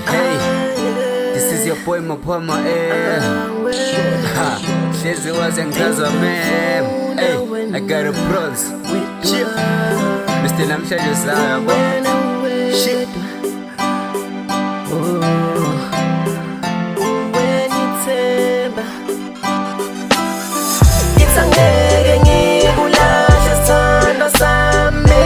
Hey, this is your boy Maphama, Shizzy wasn't cause of me. Hey, I got a bronze with you. Mr. Lamsha Josiah, shit. It's a Ngeke sithando sami.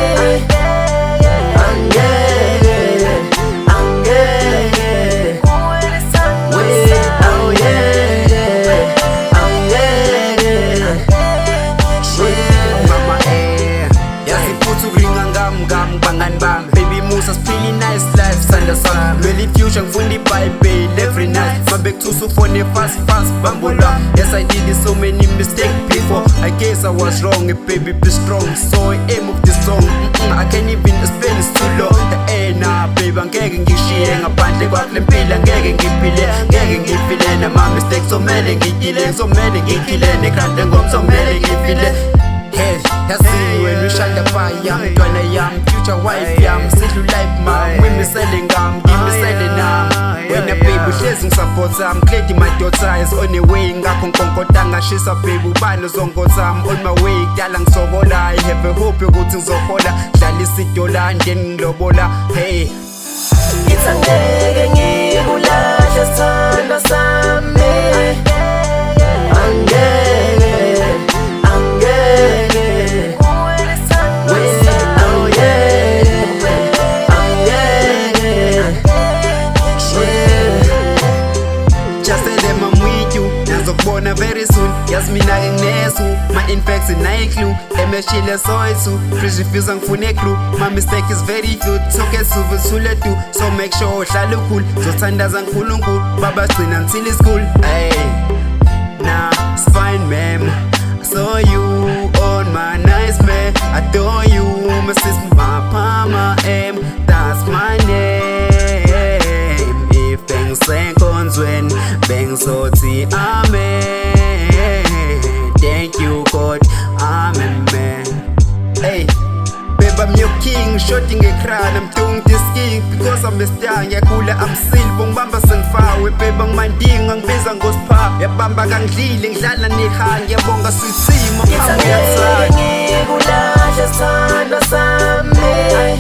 Baby Musa's feeling nice life, Sanda Sam. Really fusion fundi Bible every night. My back too so funny, fast bambola. Yes, I did so many mistakes before. I guess I was wrong, baby, be strong. So I aim of this song. I can't even explain, it's too long. Hey, nah, baby, Ngeke ngikishiye ngaphandle kwakho lempilo. Ngeke ngifile na my mistakes. So many ngikile nekhanda ngom so many ngifile. Hey, yasi when we shine the fire, mntwana yam, future wife yam, sidlu life mam, wimi selling gam, give me selling nam. When a baby hlezi ngisupports am, glad my daughter is on the way, ngakho nkonkoda ngashisa baby ubani uzongotha am on my way, kudala ngisokola, I have a hope ukuthi ngizohola, dlalisa idola then ngilobola. Hey, it's a Ngeke ngikulahle sithando sami. Very soon, yes, me nagging nesu. My infection na clue. Emeshile soisu. Please refuse and fune clue. My mistake is very few. So get suvu sule too. So make sure shalu cool. So sanders and kulungu. Baba spin until it's cool. Hey, nah, it's fine, ma'am. I saw you on my nice man. Adore you, my sis Maphama, that's my name. If things ain't when bang so ti amen. Thank you God, amen man. Hey, babe, I'm your king, shooting a crown. I'm doing this king because I'm a star. Yakula I'm still bong bamba sang far. We babe ang manding ang bezang ghost pop. Ya bamba kang liling lala ni hang ya bonga susi mo It's a Ngeke ngikulahle sithando sami.